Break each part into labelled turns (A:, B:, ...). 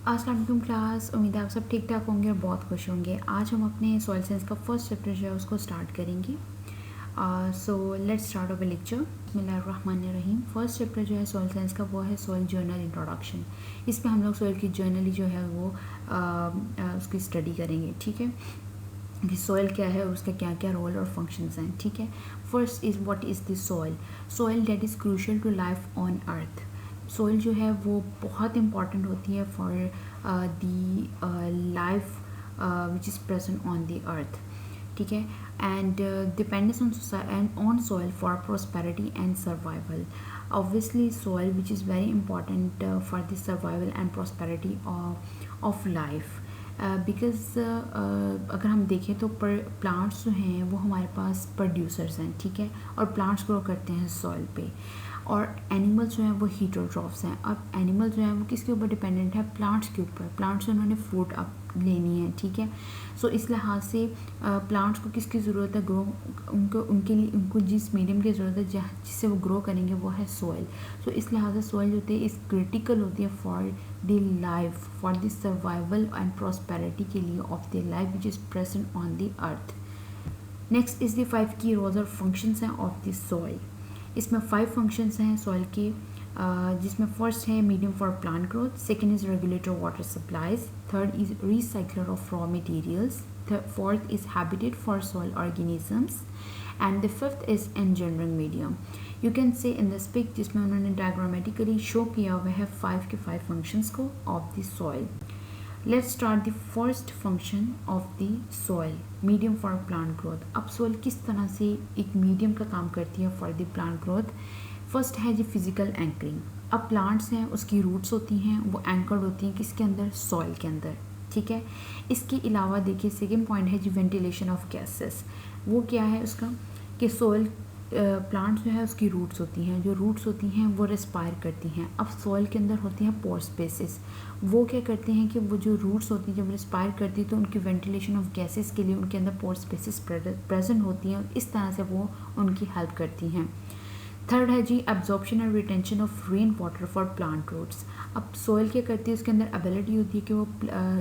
A: अस्सलाम वालेकुम क्लास। उम्मीद है आप सब ठीक ठाक होंगे और बहुत खुश होंगे। आज हम अपने सॉइल साइंस का फर्स्ट चैप्टर जो है उसको स्टार्ट करेंगे। So let's start our lecture. बिस्मिल्लाहिर्रहमानिर्रहीम। फर्स्ट चैप्टर जो है सॉइल साइंस का वो है सॉइल जर्नल इंट्रोडक्शन। इसमें हम लोग सॉइल की जर्नली जो है वो उसकी स्टडी करेंगे। ठीक है कि सॉइल क्या है और उसका क्या क्या रोल और फंक्शंस हैं। ठीक है, first is what is the soil. Soil that is crucial to life on earth. Soil जो है वो बहुत इंपॉर्टेंट होती है for the life which is present on the earth. ठीक है, and dependence on soil for prosperity and survival. Obviously soil which is very important for the survival and prosperity of life. Because अगर हम देखें तो plants जो हैं वो हमारे पास प्रोड्यूसर्स हैं। ठीक है, और प्लांट्स ग्रो करते हैं सॉइल पे, और एनिमल्स जो हैं वो हीटरोट्रॉफ्स हैं। अब एनिमल जो हैं वो किसके ऊपर डिपेंडेंट है? प्लांट्स के ऊपर। प्लांट्स से उन्होंने फूड अब लेनी है। ठीक है, सो इस लिहाज से प्लांट्स को किसकी ज़रूरत है? ग्रो उनके लिए उनको जिस मीडियम की ज़रूरत है जिससे वो ग्रो करेंगे वो है सॉइल। सो इस लिहाज से सॉइल जो होती है इस क्रिटिकल होती है for the life, for the survival and prosperity के लिए of the life which is present on the earth. Next is the 5 की रोल्स और फंक्शंस हैं ऑफ द सॉइल। इसमें 5 फंक्शंस हैं सॉइल के, जिसमें फर्स्ट है medium for plant growth, second is regulator water supplies, third is recycler of raw materials, fourth is habitat for soil organisms, and the fifth is engineering medium. You can say in the pick जिसमें उन्होंने diagrammatically show किया हुआ है 5 के 5 functions को of the soil. Let's start the first function of the soil, medium for plant growth. अब soil किस तरह से एक मीडियम का काम करती है for the plant growth? First है जी फिजिकल एंकरिंग। अब प्लांट्स हैं उसकी रूट्स होती हैं वो एंकर्ड होती हैं किसके अंदर? सॉइल के अंदर। ठीक है, इसके अलावा देखिए सेकेंड पॉइंट है जी वेंटिलेशन ऑफ गैसेस। वो क्या है उसका कि सॉइल प्लांट्स जो है उसकी रूट्स होती हैं, जो रूट्स होती हैं वो रेस्पायर करती हैं। अब सॉइल के अंदर होती हैं पोर स्पेसेस। वो क्या करते हैं कि वो जो रूट्स होती हैं जब रेस्पायर करती है तो उनकी वेंटिलेशन ऑफ गैसेस के लिए उनके अंदर पोर स्पेसेस प्रेजेंट होती हैं और इस तरह से वो उनकी हेल्प करती हैं। थर्ड है जी absorption and retention of rain water for plant roots. अब सॉइल क्या करती है? उसके अंदर एबिलिटी होती है कि वो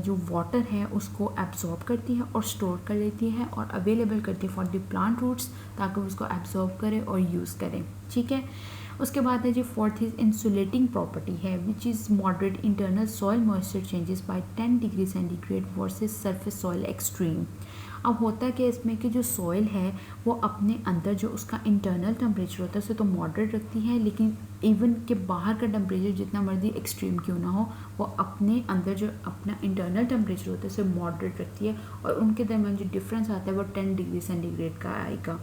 A: जो वाटर है उसको एब्जॉर्ब करती है और स्टोर कर लेती है और अवेलेबल करती है फॉर द प्लांट रूट्स ताकि वो उसको एब्जॉर्ब करे और यूज़ करें। ठीक है, उसके बाद है जी फोर्थ इज इंसुलेटिंग प्रॉपर्टी है which is moderate internal soil moisture changes by 10 degree centigrade versus surface soil extreme. अब होता है कि इसमें कि जो सॉइल है वो अपने अंदर जो उसका इंटरनल टेम्परेचर होता है उसे तो मॉडरेट रखती है, लेकिन इवन के बाहर का टेम्परेचर जितना मर्जी एक्सट्रीम क्यों ना हो वो अपने अंदर जो अपना इंटरनल टेम्परेचर होता है उसे मॉडरेट रखती है, और उनके दरमियान जो डिफरेंस आता है वो 10 डिग्री सेंटीग्रेड का आएगा।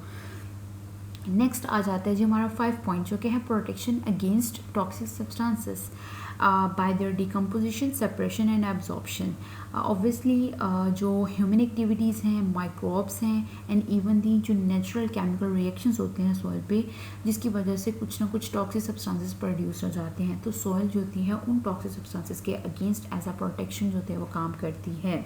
A: नेक्स्ट आ जाता है जी हमारा 5 पॉइंट जो कि है protection against toxic substances bye there decomposition, separation and absorption. Obviously जो ह्यूमन एक्टिविटीज़ हैं, माइक्रोब्स हैं एंड इवन दी जो नेचुरल केमिकल रिएक्शंस होते हैं सॉइल पे जिसकी वजह से कुछ ना कुछ टॉक्सिक सब्सटेंसेस प्रोड्यूस हो जाते हैं, तो सॉइल जो होती है उन टॉक्सिक सब्सटेंसेस के अगेंस्ट एज अ प्रोटेक्शन जो होते हैं वो काम करती है।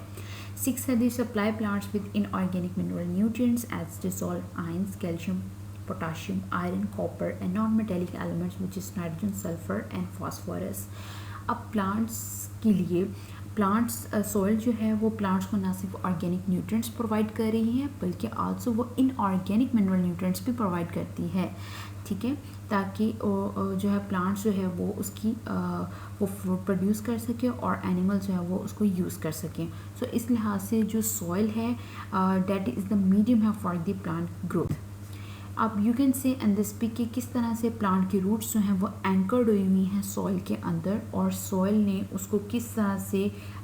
A: 6 है they supply plants with inorganic mineral nutrients as dissolved ions, calcium, potassium, iron, copper and non-metallic elements which is nitrogen, sulfur and phosphorus। अब प्लांट्स के लिए प्लांट्स सॉइल जो है वो प्लांट्स को ना सिर्फ ऑर्गेनिक न्यूट्रिएंट्स प्रोवाइड कर रही है बल्कि आल्सो वो इनऑर्गेनिक मिनरल न्यूट्रिएंट्स भी प्रोवाइड करती है। ठीक है, ताकि जो है प्लांट्स जो है वो उसकी वो फ्रूट प्रोड्यूस कर सके और एनिमल्स जो है वो उसको यूज़ कर सकें। सो इस लिहाज से जो सॉइल है डेट इज़ द मीडियम है फॉर द प्लांट ग्रोथ। अब you can say and this pic कि किस तरह से प्लांट की रूट्स जो हैं वो एंकर्ड हुई हुई हैं सॉइल के अंदर और सॉइल ने उसको किस तरह से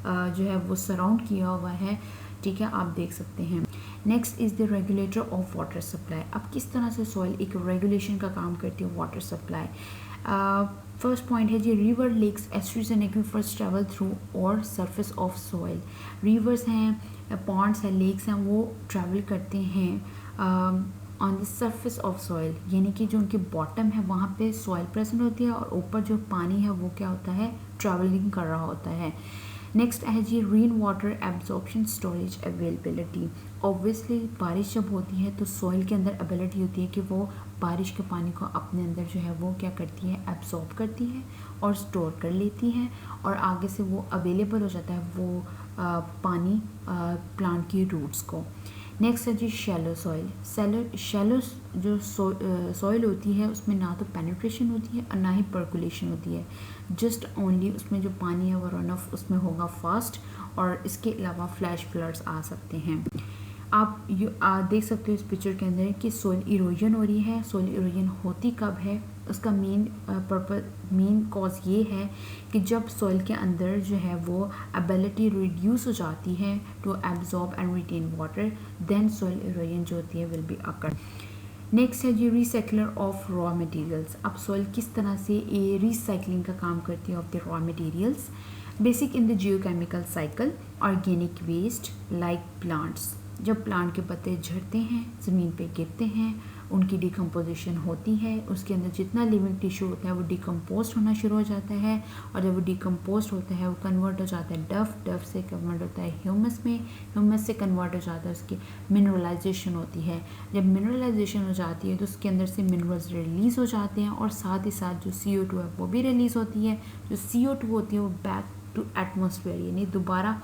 A: जो है वो सराउंड किया हुआ है। ठीक है, आप देख सकते हैं। Next is the regulator of water supply. अब किस तरह से सॉइल एक रेगुलेशन का काम करती है वाटर सप्लाई। फर्स्ट पॉइंट है जी river, lakes, estuaries and aquifers travel through और सरफेस ऑफ सॉइल। रिवर्स हैं, पॉन्ड्स हैं, लेक्स हैं, वो ट्रैवल करते हैं on the surface of soil, यानी कि जो उनकी बॉटम है वहाँ पे सॉइल प्रेजेंट होती है और ऊपर जो पानी है वो क्या होता है? ट्रैवलिंग कर रहा होता है। नेक्स्ट है जी rain water absorption, storage, availability. Obviously बारिश जब होती है तो सॉइल के अंदर एबिलिटी होती है कि वो बारिश के पानी को अपने अंदर जो है वो क्या करती है? एब्जॉर्ब करती है और स्टोर कर लेती हैं और आगे से वो अवेलेबल हो जाता है वो पानी प्लांट की रूट्स को। नेक्स्ट है जी शैलो सॉइल। शैलो जो सॉइल होती है उसमें ना तो पेनिट्रेशन होती है और ना ही पर्कुलेशन होती है, जस्ट ओनली उसमें जो पानी है वो रन ऑफ उसमें होगा फास्ट, और इसके अलावा फ्लैश फ्लड्स आ सकते हैं। आप देख सकते हो इस पिक्चर के अंदर कि सोइल इरोजन हो रही है। सोइल इरोजन होती कब है, उसका मेन कॉज ये है कि जब सॉइल के अंदर जो है वो एबिलिटी रिड्यूस हो जाती है to absorb and retain water, then soil erosion जो होती है विल बी अकर। नेक्स्ट है जी रिसाइकलर ऑफ रॉ मटेरियल्स। अब सॉइल किस तरह से ये रिसाइकलिंग का काम करती है of the raw materials. Basic in the geochemical cycle, organic waste like plants. जब प्लांट के पत्ते झड़ते हैं, ज़मीन पे गिरते हैं, उनकी डिकम्पोजिशन होती है, उसके अंदर जितना लिविंग टिश्यू होता है वो डिकम्पोज होना शुरू हो जाता है, और जब वो डिकम्पोज होता है वो कन्वर्ट हो जाता है डफ से कन्वर्ट होता है ह्यूमस में, ह्यूमस से कन्वर्ट हो जाता है उसकी मिनरलाइजेशन होती है। जब मिनरलाइजेशन हो जाती है तो उसके अंदर से मिनरल्स रिलीज़ हो जाते हैं, और साथ ही साथ जो CO2 है वो भी रिलीज़ होती है। जो CO2 होती है वो बैक टू एटमॉस्फेयर यानी दोबारा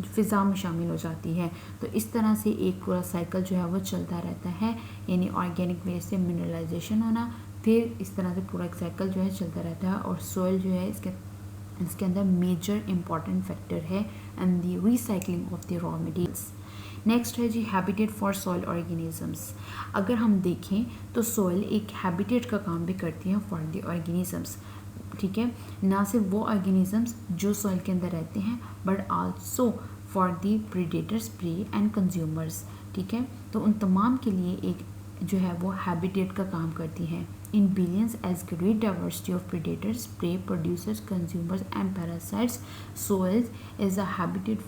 A: फ़िज़ा में शामिल हो जाती है। तो इस तरह से एक पूरा साइकिल जो है वो चलता रहता है, यानी ऑर्गेनिक वेस्ट से मिनरलाइजेशन होना, फिर इस तरह से पूरा एक साइकिल जो है चलता रहता है। और सॉइल जो है इसके अंदर मेजर इंपॉर्टेंट फैक्टर है and the recycling of the raw materials. Next है जी हैबिटेट फॉर सॉइल ऑर्गेनिजम्स। अगर हम देखें तो सॉइल एक हैबिटेट का काम भी करती है फॉर द ऑर्गेनिजम्स, ठीक है, ना सिर्फ वो ऑर्गेनिजम्स जो सॉइल के अंदर रहते हैं but also for the predators prey and consumers, ठीक है। तो उन तमाम के लिए एक जो है वो हैबिटेट का काम करती है। In billions as great diversity of predators prey producers consumers and parasites, soils is a habitat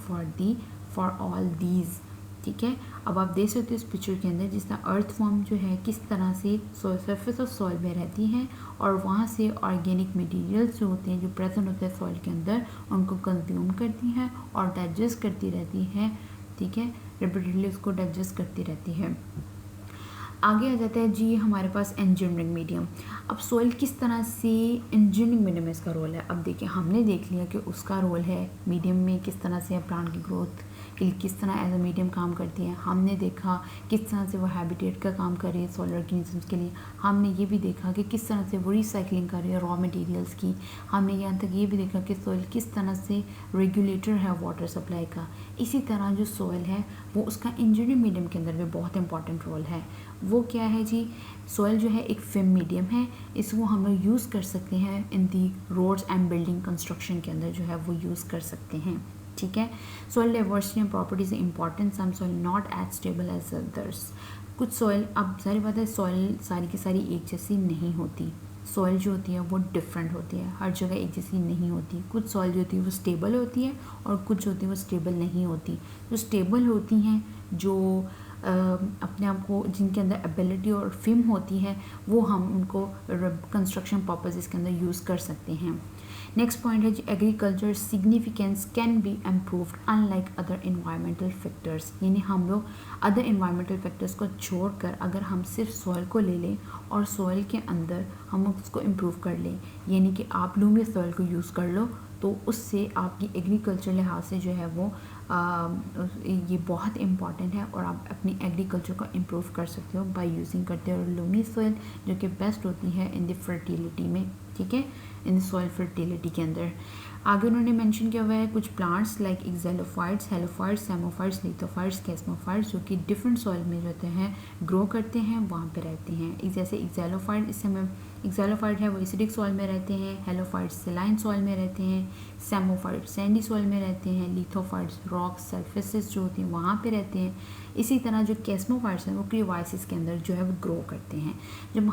A: for all these, ठीक है। अब आप देख सकते हो इस पिक्चर के अंदर जिस तरह अर्थ फॉर्म जो है किस तरह से सरफेस ऑफ सॉइल में रहती हैं, और वहाँ से ऑर्गेनिक मटेरियल्स जो होते हैं जो प्रेजेंट होते हैं सॉइल के अंदर उनको कंज्यूम करती हैं और डाइजेस्ट करती रहती हैं, ठीक है, रिपीटेडली उसको डाइजेस्ट करती रहती है। आगे आ जाता है जी हमारे पास इंजीनियरिंग मीडियम। अब सॉइल किस तरह से इंजीनियरिंग मीडियम में इसका रोल है। अब देखिए हमने देख लिया कि उसका रोल है मीडियम में किस तरह से प्लांट की ग्रोथ के लिए किस तरह एज अ मीडियम काम करती है। हमने देखा किस तरह से वो हैबिटेट का काम कर रही है सॉइल ऑर्गेनिजम्स के लिए। हमने ये भी देखा कि किस तरह से वो रिसाइकलिंग कर रही है रॉ मटेरियल्स की। हमने यहाँ तक ये भी देखा कि सॉइल किस तरह से रेगुलेटर है वाटर सप्लाई का। इसी तरह जो सॉइल है वो उसका इंजीनियरिंग मीडियम के अंदर भी बहुत इंपॉर्टेंट रोल है। वो क्या है जी, सॉइल जो है एक फिल्म मीडियम है, इसको हम लोग यूज़ कर सकते हैं इन दी रोड्स एंड बिल्डिंग कंस्ट्रक्शन के अंदर जो है वो यूज़ कर सकते हैं, ठीक है। Soil diversity and properties important, some soil not as stable as others. कुछ सॉइल, अब सारी बात है सॉइल सारी की सारी एक जैसी नहीं होती, सॉइल जो होती है वो डिफरेंट होती है, हर जगह एक जैसी नहीं होती। कुछ सॉइल जो होती है वो स्टेबल होती है और कुछ होती है वो स्टेबल नहीं होती। जो स्टेबल होती हैं, जो अपने आप को जिनके अंदर एबिलिटी और फिम होती है, वो हम उनको कंस्ट्रक्शन पर्पसेस के अंदर यूज़ कर सकते हैं। नेक्स्ट पॉइंट है जी agriculture significance can be improved unlike other environmental factors, यानी हम लोग अदर इन्वायरमेंटल फैक्टर्स को छोड़कर अगर हम सिर्फ सॉइल को ले लें और सॉइल के अंदर हम उसको इम्प्रूव कर लें, यानी कि आप लूमी सॉइल को यूज़ कर लो, तो उससे आपकी एग्रीकल्चर लिहाज से जो है वो ये बहुत इम्पॉर्टेंट है और आप अपनी एग्रीकल्चर को इम्प्रूव कर सकते हो बाय यूजिंग करते हो लूमी सॉइल, जो कि बेस्ट होती है इन द फर्टिलिटी में, ठीक है, इन द सॉइल फर्टिलिटी के अंदर। आगे उन्होंने मेंशन किया हुआ है कुछ प्लांट्स लाइक एक्जेलोफाइट्स, हेलोफाइट्स, सेमोफाइट्स, लिथोफाइट्स, कैस्मोफाइट्स, जो कि डिफरेंट सॉइल में जो होते हैं ग्रो करते हैं, वहाँ पे रहते हैं। जैसे एक्जेलोफाइट, इस समय एक्जेलोफाइट है वो एसिडिक सॉइल में रहते हैं, हेलोफाइट्स सलाइन सॉइल में रहते हैं, सेमोफाइट्स सैंडी सॉइल में रहते हैं, लिथोफाइट्स रॉक सरफेसेस जो होती हैं वहाँ पे रहते हैं। इसी तरह जो कैस्मोफाइट्स हैं वो क्रियोवाइसिस के अंदर जो है वो ग्रो करते हैं। जब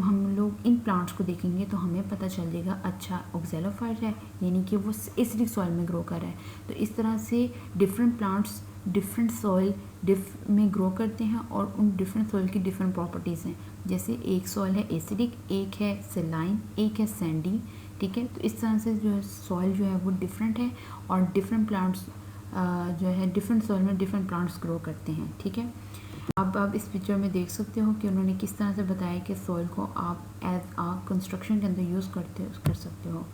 A: हम लोग इन प्लांट्स को देखेंगे तो हमें पता चल जाएगा अच्छा ऑक्जेलोफाइट है, यानी कि वो एसिडिक सॉइल में ग्रो कर रहा है। तो इस तरह से डिफरेंट प्लांट्स डिफरेंट सॉइल में ग्रो करते हैं और उन डिफरेंट सॉइल की डिफरेंट प्रॉपर्टीज़ हैं। जैसे एक सॉइल है एसिडिक, एक है सेलाइन, एक है सैंडी, ठीक है। तो इस तरह से जो है सॉइल जो है वो डिफरेंट है और डिफरेंट प्लांट्स जो है डिफरेंट सॉइल में डिफरेंट प्लांट्स ग्रो करते हैं, ठीक है। अब आप इस पिक्चर में देख सकते हो कि उन्होंने किस तरह से बताया कि सॉइल को आप एज आ कंस्ट्रक्शन के अंदर यूज़ कर सकते हो।